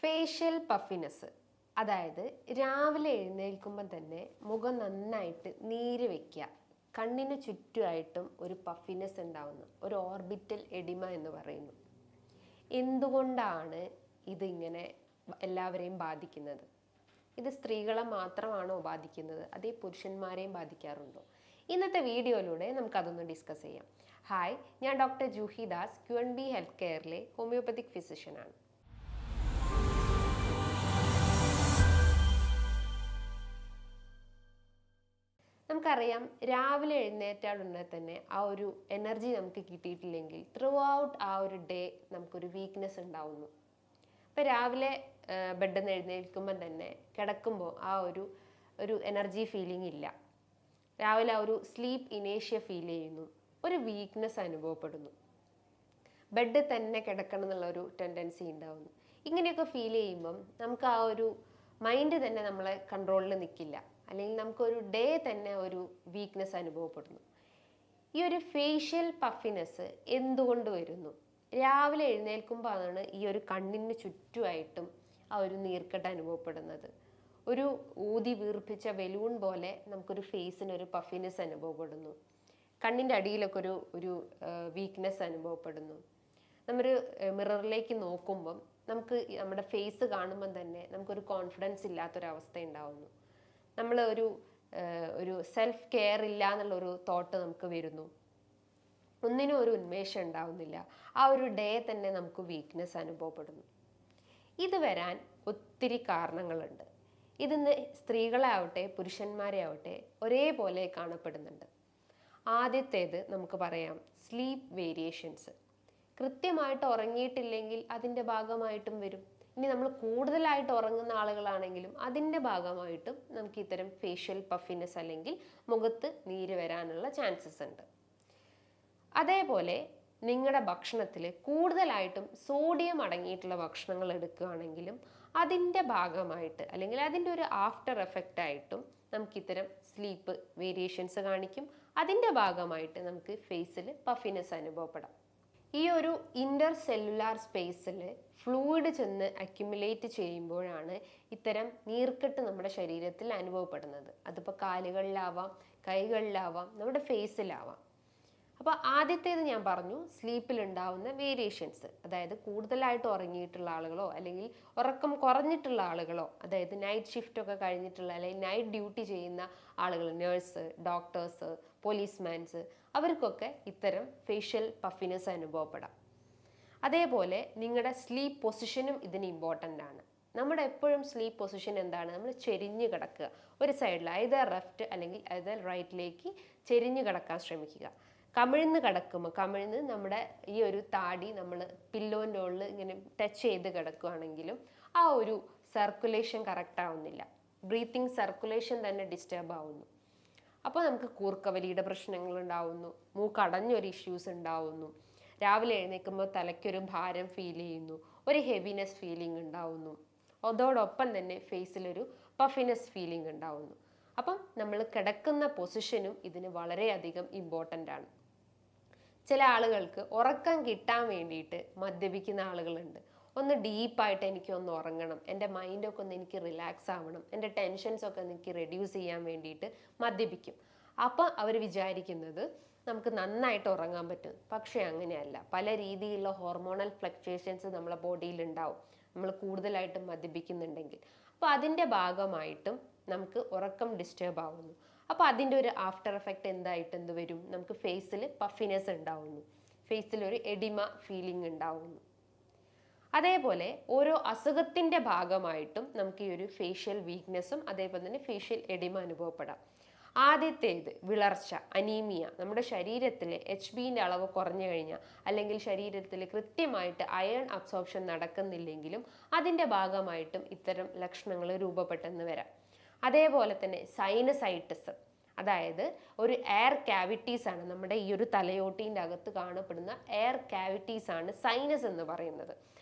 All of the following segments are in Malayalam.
ഫേഷ്യൽ പഫിനെസ്, അതായത് രാവിലെ എഴുന്നേൽക്കുമ്പോൾ തന്നെ മുഖം നന്നായിട്ട് നീര് വയ്ക്കുക, കണ്ണിന് ചുറ്റുമായിട്ടും ഒരു പഫിനെസ് ഉണ്ടാവുന്നു, ഒരു ഓർബിറ്റൽ എഡിമ എന്ന് പറയുന്നു. എന്തുകൊണ്ടാണ് ഇതിങ്ങനെ എല്ലാവരെയും ബാധിക്കുന്നത്? ഇത് സ്ത്രീകളെ മാത്രമാണോ ബാധിക്കുന്നത്, അതേ പുരുഷന്മാരെയും ബാധിക്കാറുണ്ടോ? ഇന്നത്തെ വീഡിയോയിലൂടെ നമുക്കതൊന്ന് ഡിസ്കസ് ചെയ്യാം. ഹായ്, ഞാൻ doctor Juhi Das, QNB health കെയറിലെ ഹോമിയോപ്പത്തിക് ഫിസിഷ്യനാണ്. നമുക്കറിയാം, രാവിലെ എഴുന്നേറ്റാലുടനെ തന്നെ ആ ഒരു എനർജി നമുക്ക് കിട്ടിയിട്ടില്ലെങ്കിൽ ത്രൂ ഔട്ട് ആ ഒരു ഡേ നമുക്കൊരു വീക്ക്നെസ് ഉണ്ടാവുന്നു. ഇപ്പം രാവിലെ ബെഡിൽ നിന്ന് എഴുന്നേൽക്കുമ്പം തന്നെ കിടക്കുമ്പോൾ ആ ഒരു എനർജി ഫീലിംഗ് ഇല്ല. രാവിലെ ആ ഒരു സ്ലീപ്പ് ഇനേഷ്യ ഫീൽ ചെയ്യുന്നു, ഒരു വീക്ക്നെസ് അനുഭവപ്പെടുന്നു, ബെഡിൽ തന്നെ കിടക്കണം എന്നുള്ളൊരു ടെൻഡൻസി ഉണ്ടാവുന്നു. ഇങ്ങനെയൊക്കെ ഫീൽ ചെയ്യുമ്പം നമുക്ക് ആ ഒരു മൈൻഡ് തന്നെ നമ്മളെ കൺട്രോളിൽ നിൽക്കില്ല, അല്ലെങ്കിൽ നമുക്കൊരു ഡേ തന്നെ ഒരു വീക്ക്നെസ് അനുഭവപ്പെടുന്നു. ഈ ഒരു ഫേഷ്യൽ പഫിനെസ് എന്തുകൊണ്ട് വരുന്നു? രാവിലെ എഴുന്നേൽക്കുമ്പോഴാണ് ഈ ഒരു കണ്ണിന് ചുറ്റുമായിട്ടും ആ ഒരു നീർക്കെട്ട് അനുഭവപ്പെടുന്നത്. ഒരു ഊതി വീർപ്പിച്ച ബലൂൺ പോലെ നമുക്കൊരു ഫേസിനൊരു പഫിനെസ് അനുഭവപ്പെടുന്നു. കണ്ണിൻ്റെ അടിയിലൊക്കെ ഒരു വീക്ക്നെസ് അനുഭവപ്പെടുന്നു. നമ്മളൊരു മിററിലേക്ക് നോക്കുമ്പം നമുക്ക് നമ്മുടെ ഫേസ് കാണുമ്പം തന്നെ നമുക്കൊരു കോൺഫിഡൻസ് ഇല്ലാത്തൊരവസ്ഥ ഉണ്ടാവുന്നു. നമ്മൾ ഒരു സെൽഫ് കെയർ ഇല്ല എന്നുള്ളൊരു തോട്ട് നമുക്ക് വരുന്നു. ഒന്നിനും ഒരു ഉന്മേഷം ഉണ്ടാവുന്നില്ല. ആ ഒരു ഡേ തന്നെ നമുക്ക് വീക്ക്നെസ് അനുഭവപ്പെടുന്നു. ഇത് വരാൻ ഒത്തിരി കാരണങ്ങളുണ്ട്. ഇതിന്ന് സ്ത്രീകളെ ആവട്ടെ പുരുഷന്മാരെ ആവട്ടെ ഒരേപോലെ കാണപ്പെടുന്നുണ്ട്. ആദ്യത്തേത് നമുക്ക് പറയാം, സ്ലീപ്പ് വേരിയേഷൻസ്. കൃത്യമായിട്ട് ഉറങ്ങിയിട്ടില്ലെങ്കിൽ അതിൻ്റെ ഭാഗമായിട്ടും വരും. ഇനി നമ്മൾ കൂടുതലായിട്ട് ഉറങ്ങുന്ന ആളുകളാണെങ്കിലും അതിൻ്റെ ഭാഗമായിട്ടും നമുക്ക് ഇത്തരം ഫേഷ്യൽ പഫിനെസ് അല്ലെങ്കിൽ മുഖത്ത് നീര് വരാനുള്ള ചാൻസസ് ഉണ്ട്. അതേപോലെ നിങ്ങളുടെ ഭക്ഷണത്തിൽ കൂടുതലായിട്ടും സോഡിയം അടങ്ങിയിട്ടുള്ള ഭക്ഷണങ്ങൾ എടുക്കുകയാണെങ്കിലും അതിൻ്റെ ഭാഗമായിട്ട് അല്ലെങ്കിൽ അതിൻ്റെ ഒരു ആഫ്റ്റർ എഫക്റ്റ് ആയിട്ടും നമുക്കിത്തരം സ്ലീപ്പ് വേരിയേഷൻസ് കാണിക്കും. അതിൻ്റെ ഭാഗമായിട്ട് നമുക്ക് ഫേസിൽ പഫിനെസ് അനുഭവപ്പെടാം. ഈ ഒരു ഇൻ്റർ സെല്ലുലാർ സ്പേസിൽ ഫ്ലൂയിഡ് ചെന്ന് അക്യുമുലേറ്റ് ചെയ്യുമ്പോഴാണ് ഇത്തരം നീർക്കെട്ട് നമ്മുടെ ശരീരത്തിൽ അനുഭവപ്പെടുന്നത്. അതിപ്പോൾ കാലുകളിലാവാം, കൈകളിലാവാം, നമ്മുടെ ഫേസിലാവാം. അപ്പോൾ ആദ്യത്തേത് ഞാൻ പറഞ്ഞു, സ്ലീപ്പിലുണ്ടാവുന്ന വേരിയേഷൻസ്. അതായത് കൂടുതലായിട്ട് ഉറങ്ങിയിട്ടുള്ള ആളുകളോ അല്ലെങ്കിൽ ഉറക്കം കുറഞ്ഞിട്ടുള്ള ആളുകളോ, അതായത് നൈറ്റ് ഷിഫ്റ്റ് ഒക്കെ കഴിഞ്ഞിട്ടുള്ള അല്ലെങ്കിൽ നൈറ്റ് ഡ്യൂട്ടി ചെയ്യുന്ന ആളുകൾ, നേഴ്സ്, ഡോക്ടേഴ്സ്, പോലീസ്മാൻസ്, അവർക്കൊക്കെ ഇത്തരം ഫേഷ്യൽ പഫിനെസ് അനുഭവപ്പെടാം. അതേപോലെ നിങ്ങളുടെ സ്ലീപ്പ് പൊസിഷനും ഇതിന് ഇമ്പോർട്ടൻ്റ് ആണ്. നമ്മുടെ എപ്പോഴും സ്ലീപ്പ് പൊസിഷൻ എന്താണ്? നമ്മൾ ചെരിഞ്ഞ് കിടക്കുക, ഒരു സൈഡിൽ, ഐദർ ലെഫ്റ്റ് അല്ലെങ്കിൽ ഐദർ റൈറ്റിലേക്ക് ചെരിഞ്ഞ് കിടക്കാൻ ശ്രമിക്കുക. കമിഴ്ന്ന് നമ്മുടെ ഈ ഒരു താടി നമ്മൾ പില്ലോൻ്റെ ഉള്ളിൽ ഇങ്ങനെ ടച്ച് ചെയ്ത് കിടക്കുകയാണെങ്കിലും ആ ഒരു സർക്കുലേഷൻ കറക്റ്റ് ആവുന്നില്ല. ബ്രീത്തിങ് സർക്കുലേഷൻ തന്നെ ഡിസ്റ്റർബ് ആവുന്നു. അപ്പോൾ നമുക്ക് കൂർക്കവലിയുടെ പ്രശ്നങ്ങൾ ഉണ്ടാവുന്നു, മൂക്കടഞ്ഞൊരു ഇഷ്യൂസ് ഉണ്ടാവുന്നു, രാവിലെ എഴുന്നേൽക്കുമ്പോൾ തലയ്ക്കൊരു ഭാരം ഫീൽ ചെയ്യുന്നു, ഒരു ഹെവിനെസ് ഫീലിംഗ് ഉണ്ടാവുന്നു, അതോടൊപ്പം തന്നെ ഫേസിലൊരു പഫിനെസ് ഫീലിംഗ് ഉണ്ടാവുന്നു. അപ്പം നമ്മൾ കിടക്കുന്ന പൊസിഷനും ഇതിന് വളരെയധികം ഇമ്പോർട്ടൻ്റ് ആണ്. ചില ആളുകൾക്ക് ഉറക്കം കിട്ടാൻ വേണ്ടിയിട്ട് മദ്യപിക്കുന്ന ആളുകളുണ്ട്. ഒന്ന് ഡീപ്പായിട്ട് എനിക്കൊന്ന് ഉറങ്ങണം, എൻ്റെ മൈൻഡൊക്കെ ഒന്ന് എനിക്ക് റിലാക്സ് ആവണം, എൻ്റെ ടെൻഷൻസൊക്കെ എനിക്ക് റെഡ്യൂസ് ചെയ്യാൻ വേണ്ടിയിട്ട് മദ്യപിക്കും. അപ്പം അവർ വിചാരിക്കുന്നത് നമുക്ക് നന്നായിട്ട് ഉറങ്ങാൻ പറ്റും. പക്ഷേ അങ്ങനെയല്ല. പല രീതിയിലുള്ള ഹോർമോണൽ ഫ്ലക്ച്വേഷൻസ് നമ്മളെ ബോഡിയിൽ ഉണ്ടാവും നമ്മൾ കൂടുതലായിട്ടും മദ്യപിക്കുന്നുണ്ടെങ്കിൽ. അപ്പോൾ അതിൻ്റെ ഭാഗമായിട്ടും നമുക്ക് ഉറക്കം ഡിസ്റ്റർബ് ആവുന്നു. അപ്പോൾ അതിൻ്റെ ഒരു ആഫ്റ്റർ എഫക്റ്റ് എന്ത് വരും? നമുക്ക് ഫേസിൽ പഫിനെസ് ഉണ്ടാവുന്നു, ഫേസിലൊരു എഡിമ ഫീലിംഗ് ഉണ്ടാവുന്നു. അതേപോലെ ഓരോ അസുഖത്തിൻ്റെ ഭാഗമായിട്ടും നമുക്ക് ഈ ഒരു ഫേഷ്യൽ വീക്ക്നെസ്സും അതേപോലെ തന്നെ ഫേഷ്യൽ എഡിമ അനുഭവപ്പെടാം. ആദ്യത്തേത് വിളർച്ച, അനീമിയ. നമ്മുടെ ശരീരത്തിൽ HBൻ്റെ അളവ് കുറഞ്ഞു കഴിഞ്ഞാൽ അല്ലെങ്കിൽ ശരീരത്തിൽ കൃത്യമായിട്ട് അയൺ അബ്സോർപ്ഷൻ നടക്കുന്നില്ലെങ്കിലും അതിൻ്റെ ഭാഗമായിട്ടും ഇത്തരം ലക്ഷണങ്ങൾ രൂപപ്പെട്ടെന്ന് വരാം. അതേപോലെ തന്നെ സൈനസൈറ്റിസ്, അതായത് ഒരു എയർ ക്യാവിറ്റീസ് ആണ് നമ്മുടെ ഈ ഒരു തലയോട്ടീൻ്റെ അകത്ത് കാണപ്പെടുന്ന എയർ ക്യാവിറ്റീസ് ആണ് സൈനസ് എന്ന് പറയുന്നത്.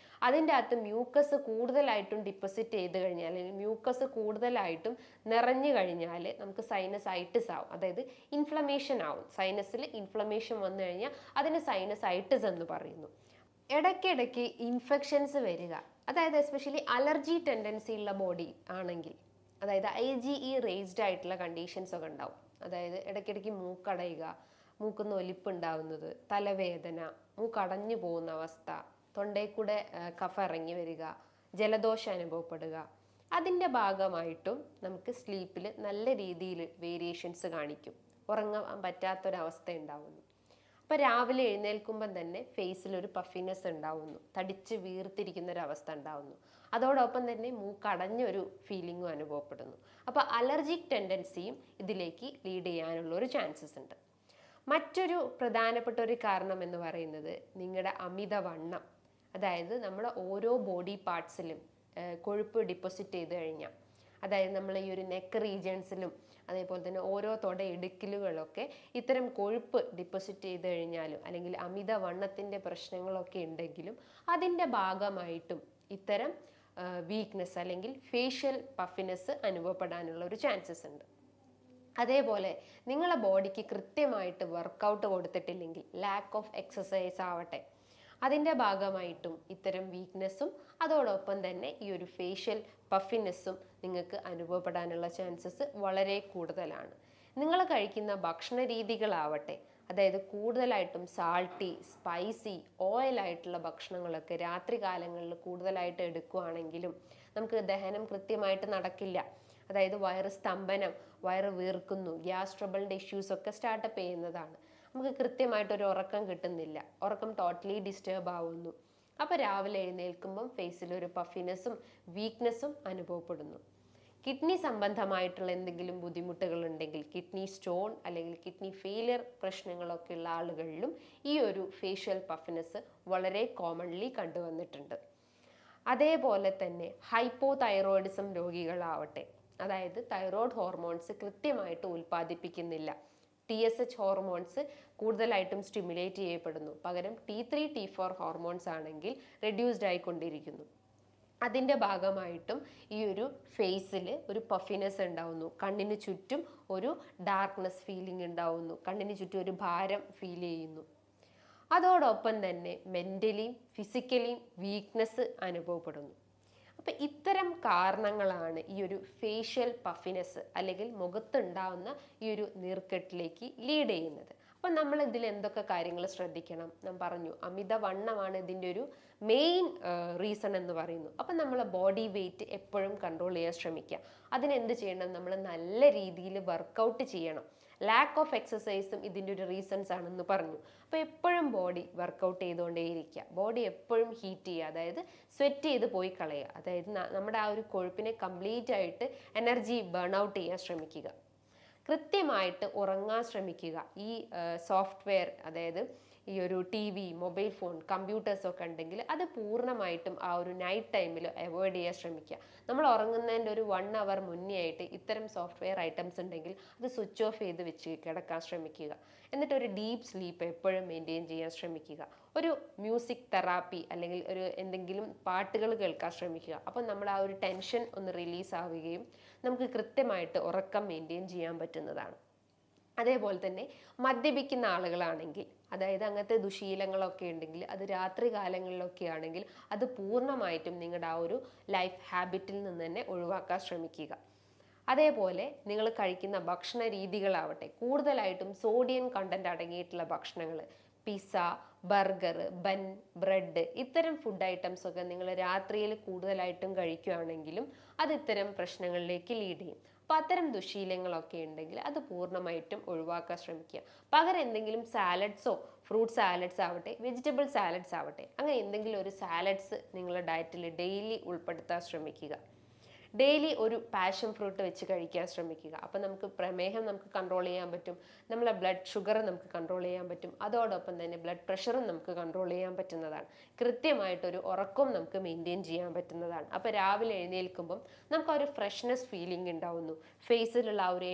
അതിൻ്റെ അകത്ത് മ്യൂക്കസ് കൂടുതലായിട്ടും ഡിപ്പോസിറ്റ് ചെയ്ത് കഴിഞ്ഞാൽ അല്ലെങ്കിൽ മ്യൂക്കസ് കൂടുതലായിട്ടും നിറഞ്ഞു കഴിഞ്ഞാൽ നമുക്ക് സൈനസൈറ്റിസ് ആവും, അതായത് ഇൻഫ്ലമേഷൻ ആവും. സൈനസിൽ ഇൻഫ്ലമേഷൻ വന്നു കഴിഞ്ഞാൽ അതിന് സൈനസൈറ്റിസ് എന്ന് പറയുന്നു. ഇടയ്ക്കിടയ്ക്ക് ഇൻഫെക്ഷൻസ് വരിക, അതായത് എസ്പെഷ്യലി അലർജി ടെൻഡൻസി ഉള്ള ബോഡി ആണെങ്കിൽ, അതായത് IgE റേസ്ഡ് ആയിട്ടുള്ള കണ്ടീഷൻസ് ഒക്കെ ഉണ്ടാവും. അതായത് ഇടയ്ക്കിടയ്ക്ക് മൂക്കടയുക, മൂക്കുന്ന് ഒലിപ്പ് ഉണ്ടാവുന്നത്, തലവേദന, മൂക്കടഞ്ഞു പോകുന്ന അവസ്ഥ, തൊണ്ടയിൽ കൂടെ കഫ ഇറങ്ങി വരിക, ജലദോഷം അനുഭവപ്പെടുക, അതിൻ്റെ ഭാഗമായിട്ടും നമുക്ക് സ്ലീപ്പിൽ നല്ല രീതിയിൽ വേരിയേഷൻസ് കാണിക്കും. ഉറങ്ങാൻ പറ്റാത്തൊരവസ്ഥ ഉണ്ടാവുന്നു. അപ്പോൾ രാവിലെ എഴുന്നേൽക്കുമ്പം തന്നെ ഫേസിലൊരു പഫിനെസ് ഉണ്ടാവുന്നു, തടിച്ച് വീർത്തിരിക്കുന്ന ഒരു അവസ്ഥ ഉണ്ടാവുന്നു. അതോടൊപ്പം തന്നെ മൂക്കടഞ്ഞൊരു ഫീലിങ്ങും അനുഭവപ്പെടുന്നു. അപ്പോൾ അലർജിക് ടെൻഡൻസിയും ഇതിലേക്ക് ലീഡ് ചെയ്യാനുള്ള ഒരു ചാൻസസ് ഉണ്ട്. മറ്റൊരു പ്രധാനപ്പെട്ട ഒരു കാരണം എന്ന് പറയുന്നത് നിങ്ങളുടെ അമിതവണ്ണം. അതായത് നമ്മുടെ ഓരോ ബോഡി പാർട്സിലും കൊഴുപ്പ് ഡിപ്പോസിറ്റ് ചെയ്ത് കഴിഞ്ഞാൽ, അതായത് നമ്മൾ ഈ ഒരു നെക്ക് റീജിയൻസിലും അതേപോലെ തന്നെ ഓരോ തൊട ഇടുക്കിലുകളൊക്കെ ഇത്തരം കൊഴുപ്പ് ഡിപ്പോസിറ്റ് ചെയ്ത് കഴിഞ്ഞാലും അല്ലെങ്കിൽ അമിതവണ്ണത്തിൻ്റെ പ്രശ്നങ്ങളൊക്കെ ഉണ്ടെങ്കിലും അതിൻ്റെ ഭാഗമായിട്ടും ഇത്തരം വീക്ക്നെസ് അല്ലെങ്കിൽ ഫേഷ്യൽ പഫിനെസ് അനുഭവപ്പെടാനുള്ള ഒരു ചാൻസസ് ഉണ്ട്. അതേപോലെ നിങ്ങളുടെ ബോഡിക്ക് കൃത്യമായിട്ട് വർക്കൗട്ട് കൊടുത്തിട്ടില്ലെങ്കിൽ, ലാക്ക് ഓഫ് എക്സസൈസ് ആവട്ടെ, അതിൻ്റെ ഭാഗമായിട്ടും ഇത്തരം വീക്ക്നെസ്സും അതോടൊപ്പം തന്നെ ഈ ഒരു ഫേഷ്യൽ പഫിനെസ്സും നിങ്ങൾക്ക് അനുഭവപ്പെടാനുള്ള ചാൻസസ് വളരെ കൂടുതലാണ്. നിങ്ങൾ കഴിക്കുന്ന ഭക്ഷണ രീതികളാവട്ടെ, അതായത് കൂടുതലായിട്ടും സാൾട്ടി, സ്പൈസി, ഓയിലായിട്ടുള്ള ഭക്ഷണങ്ങളൊക്കെ രാത്രി കാലങ്ങളിൽ കൂടുതലായിട്ട് എടുക്കുകയാണെങ്കിലും നമുക്ക് ദഹനം കൃത്യമായിട്ട് നടക്കില്ല. അതായത് വയറ് സ്തംഭനം, വയറ് വീർക്കുന്നു, ഗ്യാസ് ട്രബിളിൻ്റെ ഇഷ്യൂസ് ഒക്കെ സ്റ്റാർട്ടപ്പ് ചെയ്യുന്നതാണ്. നമുക്ക് കൃത്യമായിട്ടൊരു ഉറക്കം കിട്ടുന്നില്ല, ഉറക്കം ടോട്ടലി ഡിസ്റ്റർബ് ആവുന്നു. അപ്പോൾ രാവിലെ എഴുന്നേൽക്കുമ്പം ഫേസിലൊരു പഫിനെസ്സും വീക്ക്നെസ്സും അനുഭവപ്പെടുന്നു. കിഡ്നി സംബന്ധമായിട്ടുള്ള എന്തെങ്കിലും ബുദ്ധിമുട്ടുകൾ ഉണ്ടെങ്കിൽ, കിഡ്നി സ്റ്റോൺ അല്ലെങ്കിൽ കിഡ്നി ഫെയിലിയർ പ്രശ്നങ്ങളൊക്കെ ഉള്ള ആളുകളിലും ഈ ഒരു ഫേഷ്യൽ പഫിനെസ് വളരെ കോമൺലി കണ്ടുവന്നിട്ടുണ്ട്. അതേപോലെ തന്നെ ഹൈപ്പോ തൈറോയിഡിസം രോഗികളാവട്ടെ, അതായത് തൈറോയ്ഡ് ഹോർമോൺസ് കൃത്യമായിട്ട് ഉൽപ്പാദിപ്പിക്കുന്നില്ല, TSH ഹോർമോൺസ് കൂടുതലായിട്ടും സ്റ്റിമുലേറ്റ് ചെയ്യപ്പെടുന്നു, പകരം T3 T4 ഹോർമോൺസ് ആണെങ്കിൽ റെഡ്യൂസ്ഡ് ആയിക്കൊണ്ടിരിക്കുന്നു. അതിൻ്റെ ഭാഗമായിട്ടും ഈ ഒരു ഫേസിൽ ഒരു പഫിനെസ് ഉണ്ടാവുന്നു, കണ്ണിന് ചുറ്റും ഒരു ഡാർക്ക്നെസ് ഫീലിംഗ് ഉണ്ടാവുന്നു, കണ്ണിന് ചുറ്റും ഒരു ഭാരം ഫീൽ ചെയ്യുന്നു. അതോടൊപ്പം തന്നെ മെൻ്റലിയും ഫിസിക്കലിയും വീക്ക്നെസ് അനുഭവപ്പെടുന്നു. അപ്പം ഇത്തരം കാരണങ്ങളാണ് ഈ ഒരു ഫേഷ്യൽ പഫിനെസ് അല്ലെങ്കിൽ മുഖത്തുണ്ടാവുന്ന ഈ ഒരു നീർക്കെട്ടിലേക്ക് ലീഡ് ചെയ്യുന്നത്. അപ്പം നമ്മൾ ഇതിൽ എന്തൊക്കെ കാര്യങ്ങൾ ശ്രദ്ധിക്കണം? ഞാൻ പറഞ്ഞു, അമിതവണ്ണമാണ് ഇതിൻ്റെ ഒരു മെയിൻ റീസൺ എന്ന് പറയുന്നു. അപ്പം നമ്മൾ ബോഡി വെയിറ്റ് എപ്പോഴും കൺട്രോൾ ചെയ്യാൻ ശ്രമിക്കുക. അതിനെന്ത് ചെയ്യണം? നമ്മൾ നല്ല രീതിയിൽ വർക്കൗട്ട് ചെയ്യണം. ലാക്ക് ഓഫ് എക്സസൈസും ഇതിൻ്റെ ഒരു റീസൺസ് ആണെന്ന് പറഞ്ഞു. അപ്പോൾ എപ്പോഴും ബോഡി വർക്കൗട്ട് ചെയ്തുകൊണ്ടേയിരിക്കുക, ബോഡി എപ്പോഴും ഹീറ്റ് ചെയ്യുക, അതായത് സ്വെറ്റ് ചെയ്ത് പോയി കളയുക, അതായത് നമ്മുടെ ആ ഒരു കൊഴുപ്പിനെ കംപ്ലീറ്റ് ആയിട്ട് എനർജി ബേൺ ഔട്ട് ചെയ്യാൻ ശ്രമിക്കുക. കൃത്യമായിട്ട് ഉറങ്ങാൻ ശ്രമിക്കുക. ഈ സോഫ്റ്റ്വെയർ, അതായത് ഈ ഒരു TV, മൊബൈൽ ഫോൺ, കമ്പ്യൂട്ടേഴ്സൊക്കെ ഉണ്ടെങ്കിൽ അത് പൂർണ്ണമായിട്ടും ആ ഒരു നൈറ്റ് ടൈമിൽ അവോയ്ഡ് ചെയ്യാൻ ശ്രമിക്കുക. നമ്മൾ ഉറങ്ങുന്നതിൻ്റെ ഒരു 1 hour മുന്നേ ആയിട്ട് ഇത്തരം സോഫ്റ്റ്വെയർ ഐറ്റംസ് ഉണ്ടെങ്കിൽ അത് സ്വിച്ച് ഓഫ് ചെയ്ത് വെച്ച് കിടക്കാൻ ശ്രമിക്കുക. എന്നിട്ട് ഒരു ഡീപ്പ് സ്ലീപ്പ് എപ്പോഴും മെയിൻറ്റെയിൻ ചെയ്യാൻ ശ്രമിക്കുക. ഒരു മ്യൂസിക് തെറാപ്പി അല്ലെങ്കിൽ ഒരു എന്തെങ്കിലും പാട്ടുകൾ കേൾക്കാൻ ശ്രമിക്കുക. അപ്പം നമ്മൾ ആ ഒരു ടെൻഷൻ ഒന്ന് റിലീസ് ആവുകയും നമുക്ക് കൃത്യമായിട്ട് ഉറക്കം മെയിൻറ്റെയിൻ ചെയ്യാൻ പറ്റുന്നതാണ്. അതേപോലെ തന്നെ മദ്യപിക്കുന്ന ആളുകളാണെങ്കിൽ, അതായത് അങ്ങനത്തെ ദുശീലങ്ങളൊക്കെ ഉണ്ടെങ്കിൽ അത് രാത്രി കാലങ്ങളിലൊക്കെ ആണെങ്കിൽ അത് പൂർണ്ണമായിട്ടും നിങ്ങളുടെ ആ ഒരു ലൈഫ് ഹാബിറ്റിൽ നിന്ന് തന്നെ ഒഴിവാക്കാൻ ശ്രമിക്കുക. അതേപോലെ നിങ്ങൾ കഴിക്കുന്ന ഭക്ഷണ രീതികളാവട്ടെ, കൂടുതലായിട്ടും സോഡിയം കണ്ടന്റ് അടങ്ങിയിട്ടുള്ള ഭക്ഷണങ്ങൾ, പിസ്സ, ബർഗർ, ബൻ, ബ്രെഡ്, ഇത്തരം ഫുഡ് ഐറ്റംസ് ഒക്കെ നിങ്ങൾ രാത്രിയിൽ കൂടുതലായിട്ടും കഴിക്കുകയാണെങ്കിലും അത് ഇത്തരം പ്രശ്നങ്ങളിലേക്ക് ലീഡ് ചെയ്യും. അപ്പം അത്തരം ദുശീലങ്ങളൊക്കെ ഉണ്ടെങ്കിൽ അത് പൂർണ്ണമായിട്ടും ഒഴിവാക്കാൻ ശ്രമിക്കുക. പകരം എന്തെങ്കിലും സാലഡ്സോ, ഫ്രൂട്ട് സാലഡ്സ് ആവട്ടെ, വെജിറ്റബിൾ സാലഡ്സ് ആവട്ടെ, അങ്ങനെ എന്തെങ്കിലും ഒരു സാലഡ്സ് നിങ്ങളുടെ ഡയറ്റിൽ ഡെയിലി ഉൾപ്പെടുത്താൻ ശ്രമിക്കുക. ഡെയിലി ഒരു പാഷൻ ഫ്രൂട്ട് വെച്ച് കഴിക്കാൻ ശ്രമിക്കുക. അപ്പം നമുക്ക് പ്രമേഹം നമുക്ക് കൺട്രോൾ ചെയ്യാൻ പറ്റും, നമ്മളെ ബ്ലഡ് ഷുഗർ നമുക്ക് കൺട്രോൾ ചെയ്യാൻ പറ്റും, അതോടൊപ്പം തന്നെ ബ്ലഡ് പ്രഷറും നമുക്ക് കൺട്രോൾ ചെയ്യാൻ പറ്റുന്നതാണ്. കൃത്യമായിട്ടൊരു ഉറക്കവും നമുക്ക് മെയിൻറ്റെയിൻ ചെയ്യാൻ പറ്റുന്നതാണ്. അപ്പോൾ രാവിലെ എഴുന്നേൽക്കുമ്പം നമുക്ക് ആ ഒരു ഫ്രഷ്നെസ് ഫീലിംഗ് ഉണ്ടാവുന്നു, ഫേസിലുള്ള ആ ഒരു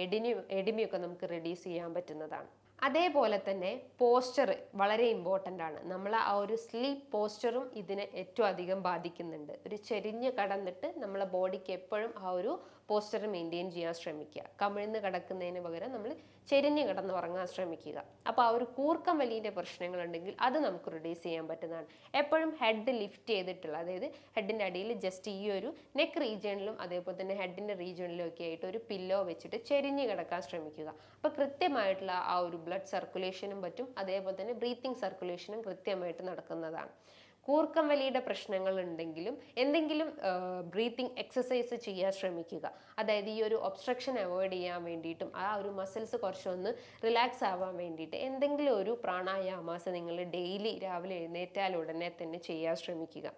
എഡിമിയൊക്കെ നമുക്ക് റെഡ്യൂസ് ചെയ്യാൻ പറ്റുന്നതാണ്. അതേപോലെ തന്നെ പോസ്ചർ വളരെ ഇമ്പോർട്ടൻ്റ് ആണ്. നമ്മൾ ആ ഒരു സ്ലീപ്പ് പോസ്ചറും ഇതിനെ ഏറ്റവും അധികം ബാധിക്കുന്നുണ്ട്. ഒരു ചെരിഞ്ഞ് കടന്നിട്ട് നമ്മളെ ബോഡിക്ക് എപ്പോഴും ആ ഒരു പോസ്ചർ മെയിൻറ്റെയിൻ ചെയ്യാൻ ശ്രമിക്കുക. കമിഴ്ന്ന് കിടക്കുന്നതിന് പകരം നമ്മൾ ചെരിഞ്ഞ് കിടന്ന് ഉറങ്ങാൻ ശ്രമിക്കുക. അപ്പോൾ ആ ഒരു കൂർക്കം വലിയുടെ പ്രശ്നങ്ങളുണ്ടെങ്കിൽ അത് നമുക്ക് റിഡ്യൂസ് ചെയ്യാൻ പറ്റുന്നതാണ്. എപ്പോഴും ഹെഡ് ലിഫ്റ്റ് ചെയ്തിട്ടുള്ള, അതായത് ഹെഡിൻ്റെ അടിയിൽ ജസ്റ്റ് ഈ ഒരു നെക്ക് റീജിയണിലും അതേപോലെ തന്നെ ഹെഡിൻ്റെ റീജിയണിലും ഒക്കെ ആയിട്ട് ഒരു പില്ലോ വെച്ചിട്ട് ചെരിഞ്ഞ് കിടക്കാൻ ശ്രമിക്കുക. അപ്പോൾ കൃത്യമായിട്ടുള്ള ആ ഒരു ബ്ലഡ് സർക്കുലേഷനും പറ്റും, അതേപോലെ തന്നെ ബ്രീത്തിങ് സർക്കുലേഷനും കൃത്യമായിട്ട് നടക്കുന്നതാണ്. കൂർക്കം വലിയുടെ പ്രശ്നങ്ങൾ ഉണ്ടെങ്കിലും എന്തെങ്കിലും ബ്രീത്തിങ് എക്സസൈസ് ചെയ്യാൻ ശ്രമിക്കുക. അതായത് ഈ ഒരു ഒബ്സ്ട്രക്ഷൻ അവോയ്ഡ് ചെയ്യാൻ വേണ്ടിയിട്ടും ആ ഒരു മസിൽസ് കുറച്ചൊന്ന് റിലാക്സ് ആവാൻ വേണ്ടിയിട്ട് എന്തെങ്കിലും ഒരു പ്രാണായാമാസം നിങ്ങൾ ഡെയിലി രാവിലെ എഴുന്നേറ്റാൽ ഉടനെ തന്നെ ചെയ്യാൻ ശ്രമിക്കുക.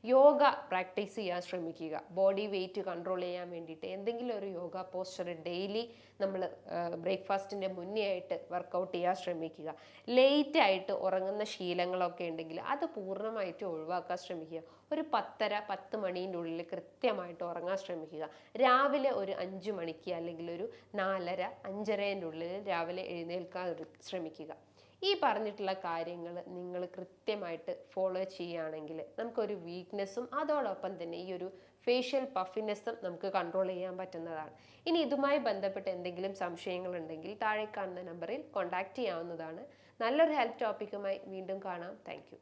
യോഗ പ്രാക്ടീസ് ചെയ്യാൻ ശ്രമിക്കുക. ബോഡി വെയിറ്റ് കൺട്രോൾ ചെയ്യാൻ വേണ്ടിയിട്ട് എന്തെങ്കിലും ഒരു യോഗ പോസ്ചർ ഡെയിലി നമ്മൾ ബ്രേക്ക്ഫാസ്റ്റിൻ്റെ മുന്നേ ആയിട്ട് വർക്കൗട്ട് ചെയ്യാൻ ശ്രമിക്കുക. ലേറ്റ് ആയിട്ട് ഉറങ്ങുന്ന ശീലങ്ങളൊക്കെ ഉണ്ടെങ്കിൽ അത് പൂർണ്ണമായിട്ട് ഒഴിവാക്കാൻ ശ്രമിക്കുക. ഒരു 10:30 മണീൻ്റെ ഉള്ളിൽ കൃത്യമായിട്ട് ഉറങ്ങാൻ ശ്രമിക്കുക. രാവിലെ ഒരു 5 മണിക്ക് അല്ലെങ്കിൽ ഒരു 4:30 5:30 ഉള്ളിൽ രാവിലെ എഴുന്നേൽക്കാൻ ശ്രമിക്കുക. ഈ പറഞ്ഞിട്ടുള്ള കാര്യങ്ങൾ നിങ്ങൾ കൃത്യമായിട്ട് ഫോളോ ചെയ്യുകയാണെങ്കിൽ നമുക്കൊരു വീക്ക്നെസ്സും അതോടൊപ്പം തന്നെ ഈ ഒരു ഫേഷ്യൽ പഫിനെസ്സും നമുക്ക് കൺട്രോൾ ചെയ്യാൻ പറ്റുന്നതാണ്. ഇനി ഇതുമായി ബന്ധപ്പെട്ട് എന്തെങ്കിലും സംശയങ്ങളുണ്ടെങ്കിൽ താഴെ കാണുന്ന നമ്പറിൽ കോൺടാക്റ്റ് ചെയ്യാവുന്നതാണ്. നല്ലൊരു ഹെൽത്ത് ടോപ്പിക്കുമായി വീണ്ടും കാണാം. താങ്ക്